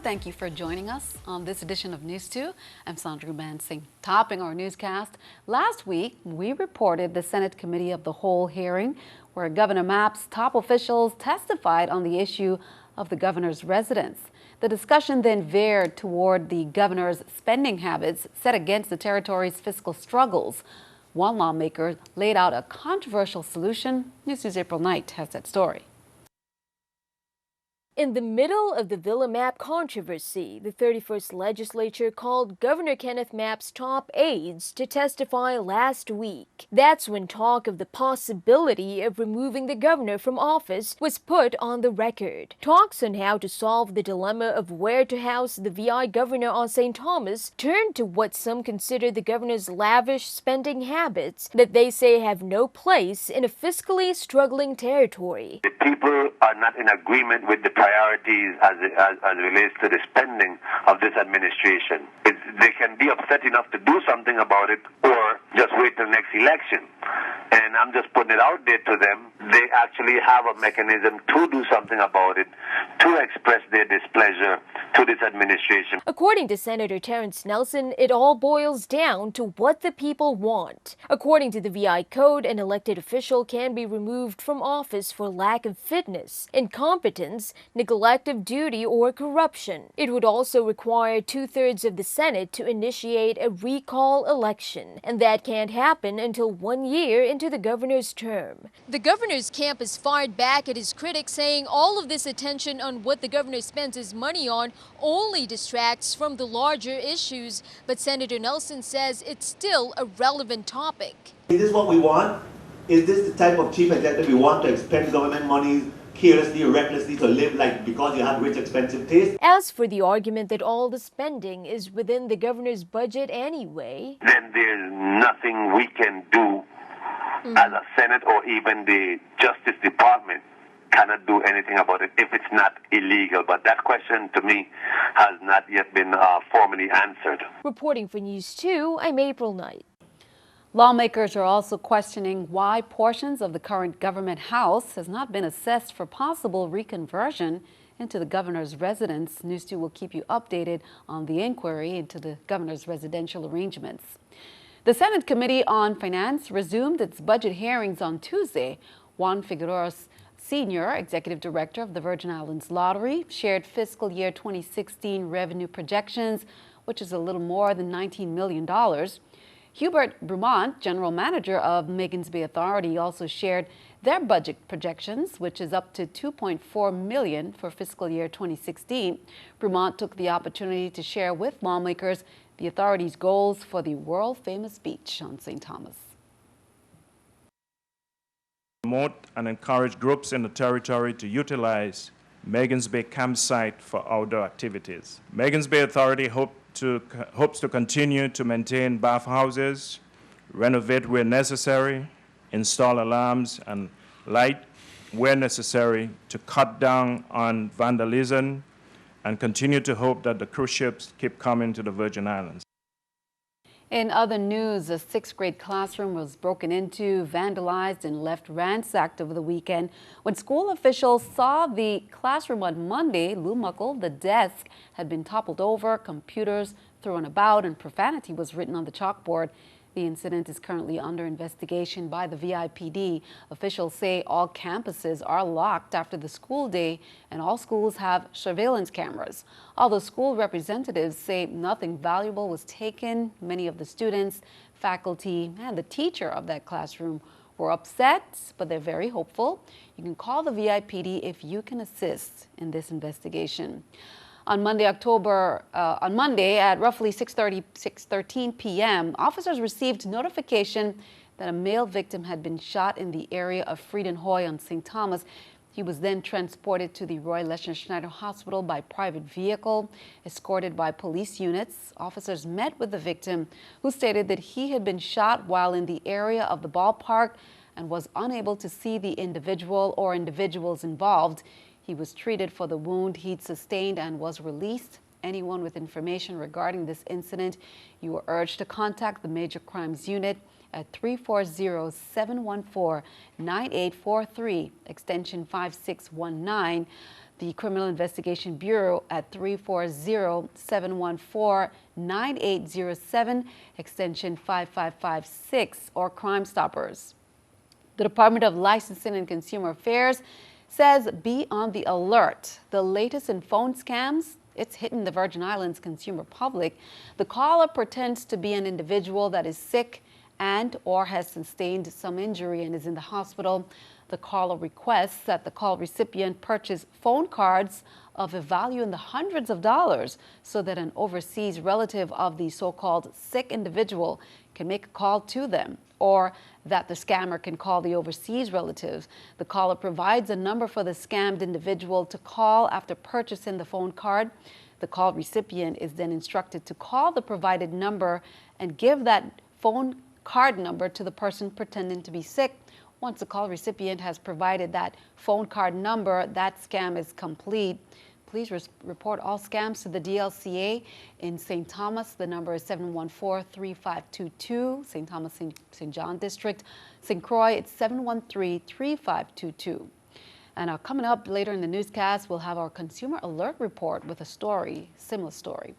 Thank you for joining us on this edition of News2. I'm Sandra Mansing. Topping our newscast, last week we reported the Senate Committee of the Whole hearing where Governor Mapp's top officials testified on the issue of the governor's residence. The discussion then veered toward the governor's spending habits set against the territory's fiscal struggles. One lawmaker laid out a controversial solution. News2's April Knight has that story. In the middle of the Villa Mapp controversy, the 31st legislature called Governor Kenneth Mapp's top aides to testify last week. That's when talk of the possibility of removing the governor from office was put on the record. Talks on how to solve the dilemma of where to house the VI governor on St. Thomas turned to what some consider the governor's lavish spending habits that they say have no place in a fiscally struggling territory. The people are not in agreement with the priorities as relates to the spending of this administration. They can be upset enough to do something about it or just wait till next election. And I'm just putting it out there to them. They actually have a mechanism to do something about it, to express their displeasure to this administration. According to Senator Terrence Nelson, it all boils down to what the people want. According to the VI Code, an elected official can be removed from office for lack of fitness, incompetence, neglect of duty, or corruption. It would also require 2/3 of the Senate to initiate a recall election, and that can't happen until 1 year into the governor's term. The governor's camp has fired back at his critics, saying all of this attention on what the governor spends his money on only distracts from the larger issues. But Senator Nelson says it's still a relevant topic. Is this what we want? Is this the type of chief executive we want to expend government money carelessly or recklessly to live like because you have rich, expensive taste? As for the argument that all the spending is within the governor's budget anyway, then there's nothing we can do as a Senate or even the Justice Department cannot do anything about it if it's not illegal. But that question to me has not yet been formally answered. Reporting for News 2, I'm April Knight. Lawmakers are also questioning why portions of the current government house has not been assessed for possible reconversion into the governor's residence. News 2 will keep you updated on the inquiry into the governor's residential arrangements. The Senate Committee on Finance resumed its budget hearings on Tuesday. Juan Figueroa, Senior Executive Director of the Virgin Islands Lottery, shared fiscal year 2016 revenue projections, which is a little more than $19 million. Hubert Brumont, General Manager of Magens Bay Authority, also shared their budget projections, which is up to $2.4 million for fiscal year 2016. Brumont took the opportunity to share with lawmakers the authority's goals for the world-famous beach on St. Thomas. Promote and encourage groups in the territory to utilize Magens Bay campsite for outdoor activities. Magens Bay Authority hopes to continue to maintain bathhouses, renovate where necessary, install alarms and light where necessary to cut down on vandalism, and continue to hope that the cruise ships keep coming to the Virgin Islands. In other news, a 6th grade classroom was broken into, vandalized, and left ransacked over the weekend. When school officials saw the classroom on Monday, Lou Muckle, the desk had been toppled over, computers thrown about, and profanity was written on the chalkboard. The incident is currently under investigation by the VIPD. Officials say all campuses are locked after the school day and all schools have surveillance cameras. Although school representatives say nothing valuable was taken, many of the students, faculty, and the teacher of that classroom were upset, but they're very hopeful. You can call the VIPD if you can assist in this investigation. On Monday at roughly 6:13 p.m., officers received notification that a male victim had been shot in the area of Friedenhoy on St. Thomas. He was then transported to the Roy Leshner Schneider Hospital by private vehicle, escorted by police units. Officers met with the victim, who stated that he had been shot while in the area of the ballpark and was unable to see the individual or individuals involved. He was treated for the wound he'd sustained and was released. Anyone with information regarding this incident, you are urged to contact the Major Crimes Unit at 340-714-9843, extension 5619. The Criminal Investigation Bureau at 340-714-9807, extension 5556, or Crime Stoppers. The Department of Licensing and Consumer Affairs says be on the alert. The latest in phone scams, it's hitting the Virgin Islands consumer public. The caller pretends to be an individual that is sick and or has sustained some injury and is in the hospital. The caller requests that the call recipient purchase phone cards of a value in the hundreds of dollars so that an overseas relative of the so-called sick individual can make a call to them, or that the scammer can call the overseas relatives. The caller provides a number for the scammed individual to call after purchasing the phone card. The call recipient is then instructed to call the provided number and give that phone card number to the person pretending to be sick. Once the call recipient has provided that phone card number, that scam is complete. Please report all scams to the DLCA in St. Thomas. The number is 714-3522, St. Thomas, St. John District. St. Croix, it's 713-3522. And coming up later in the newscast, we'll have our Consumer Alert Report with a story, similar story.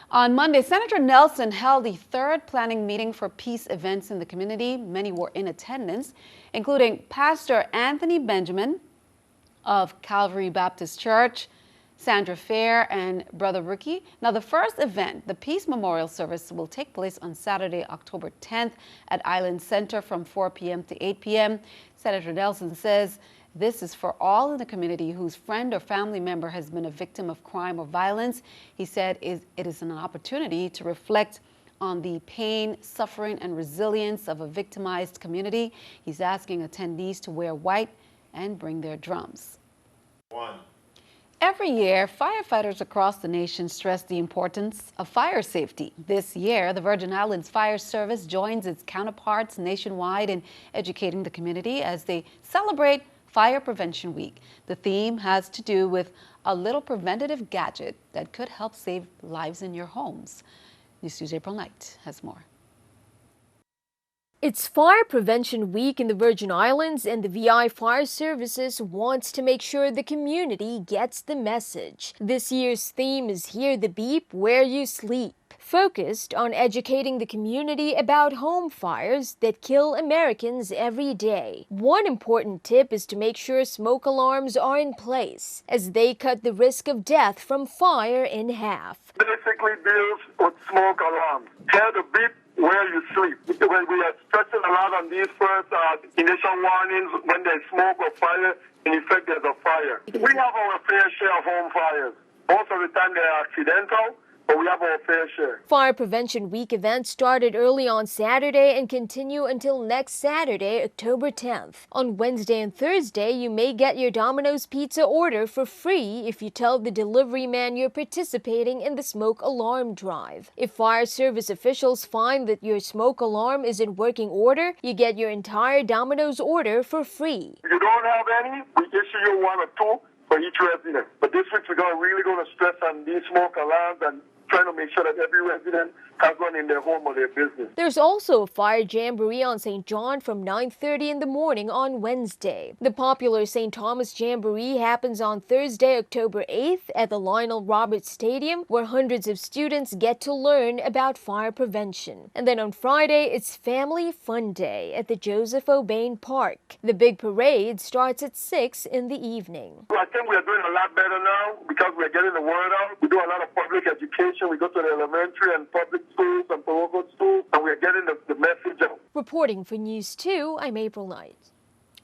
On Monday, Senator Nelson held the third planning meeting for peace events in the community. Many were in attendance, including Pastor Anthony Benjamin of Calvary Baptist Church, Sandra Fair, and Brother Ricky. Now, the first event, the Peace Memorial Service, will take place on Saturday, October 10th at Island Center from 4 p.m. to 8 p.m. Senator Nelson says this is for all in the community whose friend or family member has been a victim of crime or violence. He said it is an opportunity to reflect on the pain, suffering, and resilience of a victimized community. He's asking attendees to wear white and bring their drums. Every year, firefighters across the nation stress the importance of fire safety. This year, the Virgin Islands Fire Service joins its counterparts nationwide in educating the community as they celebrate Fire Prevention Week. The theme has to do with a little preventative gadget that could help save lives in your homes. NEWS2's April Knight has more. It's Fire Prevention Week in the Virgin Islands, and the VI Fire Services wants to make sure the community gets the message. This year's theme is Hear the Beep Where You Sleep, focused on educating the community about home fires that kill Americans every day. One important tip is to make sure smoke alarms are in place, as they cut the risk of death from fire in half. Basically deals with smoke alarms. Hear the beep where you sleep. When we are stressing a lot on these first initial warnings when there's smoke or fire, in effect there's a fire. We have our fair share of home fires. Most of the time they're accidental, but we have our fair share. Fire Prevention Week events started early on Saturday and continue until next Saturday, October 10th. On Wednesday and Thursday, you may get your Domino's pizza order for free if you tell the delivery man you're participating in the smoke alarm drive. If fire service officials find that your smoke alarm is in working order, you get your entire Domino's order for free. If you don't have any, we issue you one or two for each resident. But this week we're really going to stress on these smoke alarms and trying to make sure that every resident has one in their home or their business. There's also a fire jamboree on St. John from 9:30 in the morning on Wednesday. The popular St. Thomas Jamboree happens on Thursday, October 8th at the Lionel Roberts Stadium, where hundreds of students get to learn about fire prevention. And then on Friday, it's Family Fun Day at the Joseph O'Bain Park. The big parade starts at 6 in the evening. I think we're doing a lot better now because we're getting the word out. We do a lot of public education. We go to the elementary and public schools and parochial schools, and we're getting the message out. Reporting for News 2, I'm April Knight.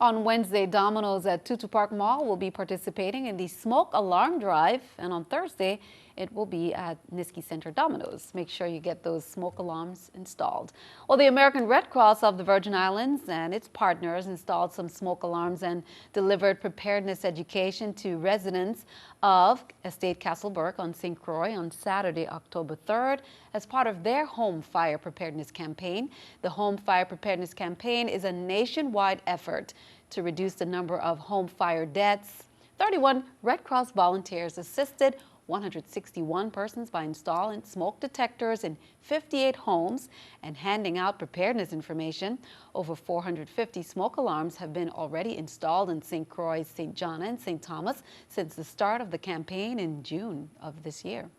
On Wednesday, Domino's at Tutu Park Mall will be participating in the smoke alarm drive, and on Thursday, it will be at Niski Center Domino's. Make sure you get those smoke alarms installed. Well, the American Red Cross of the Virgin Islands and its partners installed some smoke alarms and delivered preparedness education to residents of Estate Castleburg on St. Croix on Saturday, October 3rd, as part of their Home Fire Preparedness Campaign. The Home Fire Preparedness Campaign is a nationwide effort to reduce the number of home fire deaths. 31 Red Cross volunteers assisted 161 persons by installing smoke detectors in 58 homes and handing out preparedness information. Over 450 smoke alarms have been already installed in St. Croix, St. John, and St. Thomas since the start of the campaign in June of this year.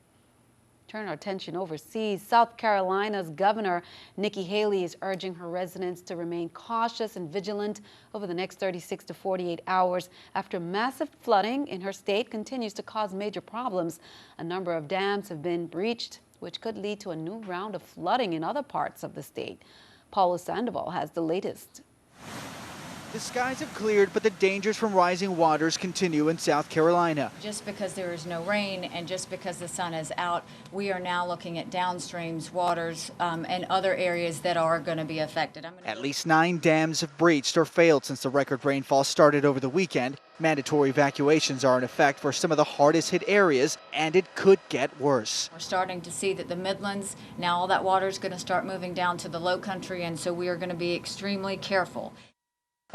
Turn our attention overseas. South Carolina's Governor Nikki Haley is urging her residents to remain cautious and vigilant over the next 36 to 48 hours after massive flooding in her state continues to cause major problems. A number of dams have been breached, which could lead to a new round of flooding in other parts of the state. Paulo Sandoval has the latest. The skies have cleared, but the dangers from rising waters continue in South Carolina. Just because there is no rain and just because the sun is out, we are now looking at downstreams, waters, and other areas that are going to be affected. At least 9 dams have breached or failed since the record rainfall started over the weekend. Mandatory evacuations are in effect for some of the hardest hit areas, and it could get worse. We're starting to see that the Midlands, now all that water is going to start moving down to the low country, and so we are going to be extremely careful.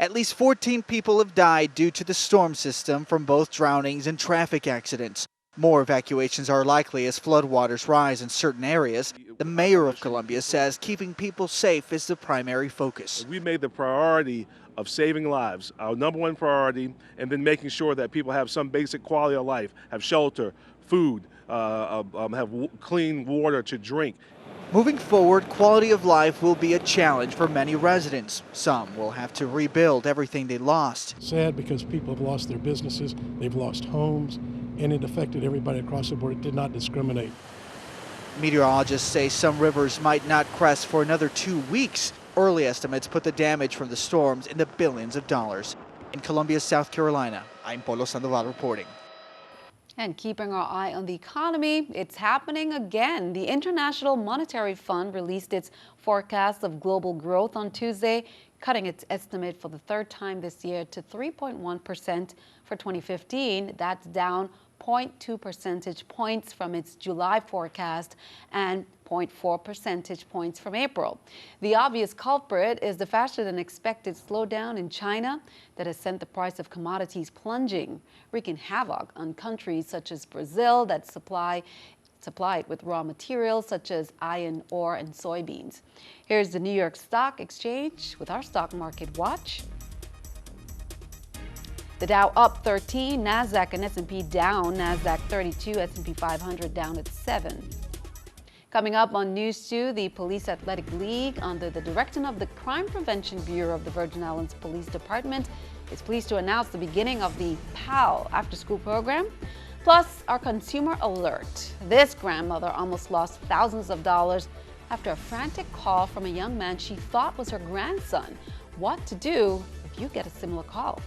At least 14 people have died due to the storm system from both drownings and traffic accidents. More evacuations are likely as floodwaters rise in certain areas. The mayor of Columbia says keeping people safe is the primary focus. We made the priority of saving lives our #1 priority, and then making sure that people have some basic quality of life, have shelter, food, have clean water to drink. Moving forward, quality of life will be a challenge for many residents. Some will have to rebuild everything they lost. Sad because people have lost their businesses, they've lost homes, and it affected everybody across the board. It did not discriminate. Meteorologists say some rivers might not crest for another 2 weeks. Early estimates put the damage from the storms in the billions of dollars. In Columbia, South Carolina, I'm Paulo Sandoval reporting. And keeping our eye on the economy, it's happening again. The International Monetary Fund released its forecast of global growth on Tuesday, cutting its estimate for the third time this year to 3.1% for 2015. That's down 0.2 percentage points from its July forecast and 0.4 percentage points from April. The obvious culprit is the faster than expected slowdown in China that has sent the price of commodities plunging, wreaking havoc on countries such as Brazil that supply it with raw materials such as iron ore and soybeans. Here's the New York Stock Exchange with our stock market watch. The Dow up 13, NASDAQ and S&P down, NASDAQ 32, S&P 500 down at 7. Coming up on News 2, the Police Athletic League, under the direction of the Crime Prevention Bureau of the Virgin Islands Police Department, is pleased to announce the beginning of the PAL after-school program. Plus, our consumer alert. This grandmother almost lost thousands of dollars after a frantic call from a young man she thought was her grandson. What to do if you get a similar call?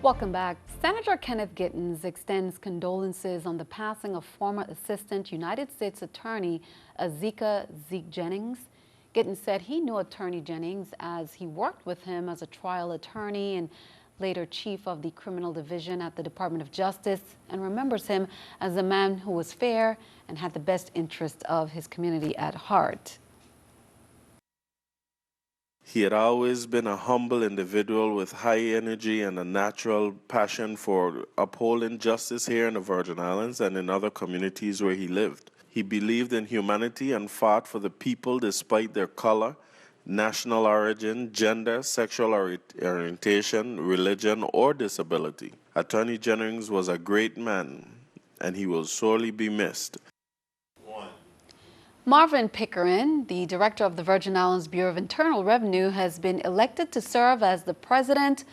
Welcome back. Senator Kenneth Gittens extends condolences on the passing of former Assistant United States Attorney Azika Zeke Jennings. Gittens said he knew Attorney Jennings as he worked with him as a trial attorney and later chief of the criminal division at the Department of Justice, and remembers him as a man who was fair and had the best interest of his community at heart. He had always been a humble individual with high energy and a natural passion for upholding justice here in the Virgin Islands and in other communities where he lived. He believed in humanity and fought for the people despite their color, national origin, gender, sexual orientation, religion, or disability. Attorney Jennings was a great man, and he will sorely be missed. Marvin Pickering, the director of the Virgin Islands Bureau of Internal Revenue, has been elected to serve as the president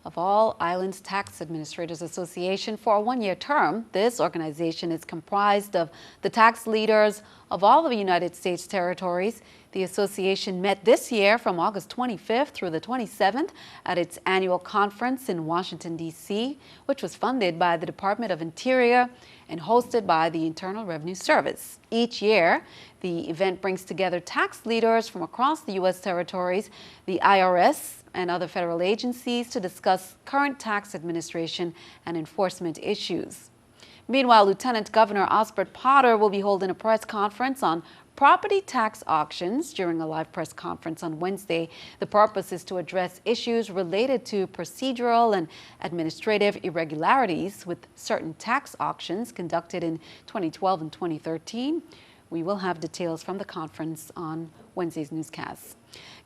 of All Islands Tax Administrators Association for a one-year term. This organization is comprised of the tax leaders of all of the United States territories. The association met this year from August 25th through the 27th at its annual conference in Washington, D.C., which was funded by the Department of Interior and hosted by the Internal Revenue Service. Each year, the event brings together tax leaders from across the U.S. territories, the IRS, and other federal agencies to discuss current tax administration and enforcement issues. Meanwhile, Lieutenant Governor Osbert Potter will be holding a press conference on property tax auctions during a live press conference on Wednesday. The purpose is to address issues related to procedural and administrative irregularities with certain tax auctions conducted in 2012 and 2013. We will have details from the conference on Wednesday's newscast.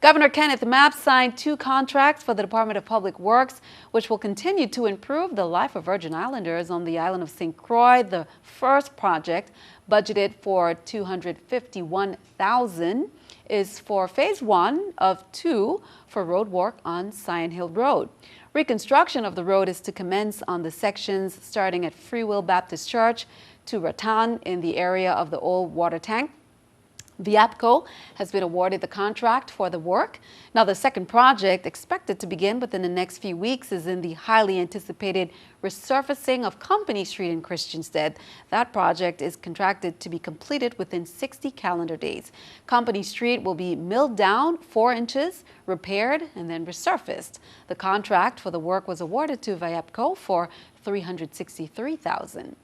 Governor Kenneth Mapp signed 2 contracts for the Department of Public Works, which will continue to improve the life of Virgin Islanders on the island of St. Croix. The first project, budgeted for $251,000, is for phase 1 of 2 for road work on Scion Hill Road. Reconstruction of the road is to commence on the sections starting at Free Will Baptist Church to Rattan in the area of the old water tank. VIAPCO has been awarded the contract for the work. Now, the second project, expected to begin within the next few weeks, is in the highly anticipated resurfacing of Company Street in Christiansted. That project is contracted to be completed within 60 calendar days. Company Street will be milled down 4 inches, repaired, and then resurfaced. The contract for the work was awarded to VIAPCO for $363,000.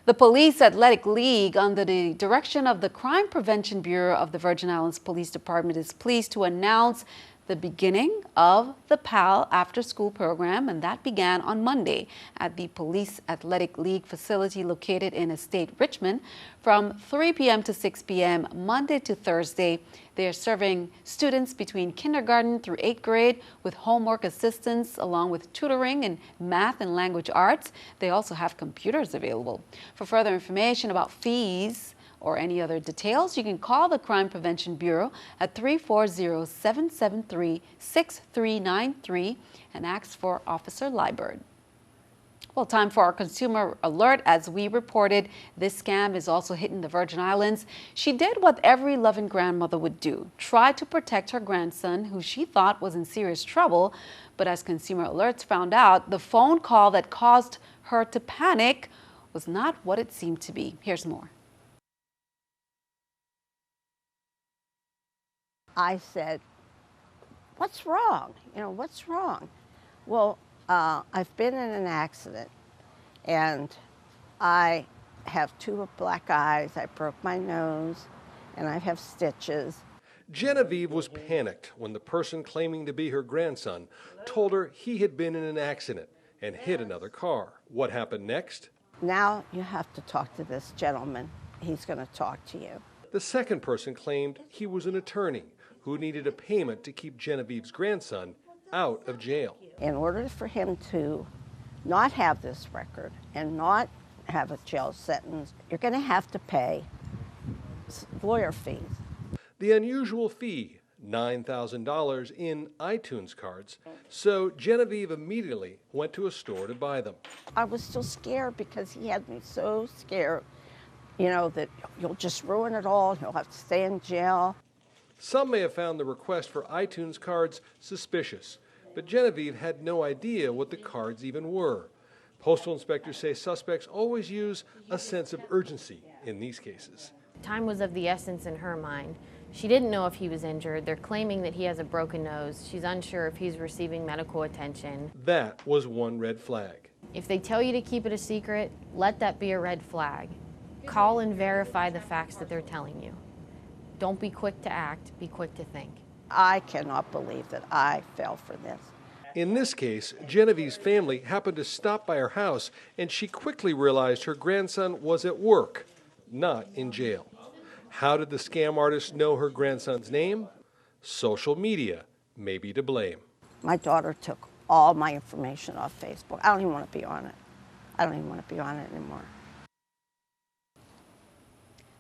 The Police Athletic League, under the direction of the Crime Prevention Bureau of the Virgin Islands Police Department, is pleased to announce the beginning of the PAL after-school program, and that began on Monday at the Police Athletic League facility located in Estate Richmond from 3 p.m. to 6 p.m. Monday to Thursday. They are serving students between kindergarten through 8th grade with homework assistance along with tutoring in math and language arts. They also have computers available. For further information about fees or any other details, you can call the Crime Prevention Bureau at 340-773-6393 and ask for Officer Liebert. Well, time for our consumer alert. As we reported, this scam is also hitting the Virgin Islands. She did what every loving grandmother would do, try to protect her grandson, who she thought was in serious trouble. But as Consumer Alerts found out, the phone call that caused her to panic was not what it seemed to be. Here's more. I said, what's wrong? What's wrong? Well, I've been in an accident and I have 2 black eyes. I broke my nose and I have stitches. Genevieve was panicked when the person claiming to be her grandson told her he had been in an accident and hit another car. What happened next? Now you have to talk to this gentleman. He's going to talk to you. The second person claimed he was an attorney who needed a payment to keep Genevieve's grandson out of jail. In order for him to not have this record and not have a jail sentence, you're going to have to pay lawyer fees. The unusual fee, $9,000 in iTunes cards, so Genevieve immediately went to a store to buy them. I was still scared because he had me so scared, that you'll just ruin it all, you'll have to stay in jail. Some may have found the request for iTunes cards suspicious, but Genevieve had no idea what the cards even were. Postal inspectors say suspects always use a sense of urgency in these cases. Time was of the essence in her mind. She didn't know if he was injured. They're claiming that he has a broken nose. She's unsure if he's receiving medical attention. That was one red flag. If they tell you to keep it a secret, let that be a red flag. Call and verify the facts that they're telling you. Don't be quick to act, be quick to think. I cannot believe that I fell for this. In this case, Genevieve's family happened to stop by her house, and she quickly realized her grandson was at work, not in jail. How did the scam artist know her grandson's name? Social media may be to blame. My daughter took all my information off Facebook. I don't even want to be on it. I don't even want to be on it anymore.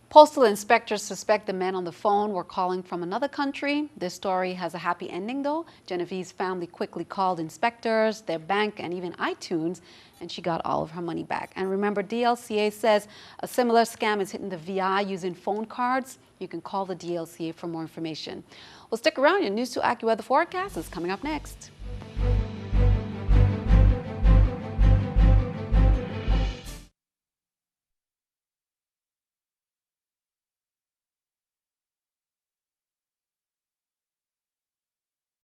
Postal inspectors suspect the men on the phone were calling from another country. This story has a happy ending, though. Genevieve's family quickly called inspectors, their bank, and even iTunes, and she got all of her money back. And remember, DLCA says a similar scam is hitting the VI using phone cards. You can call the DLCA for more information. Well, stick around. Your News 2 AccuWeather forecast is coming up next.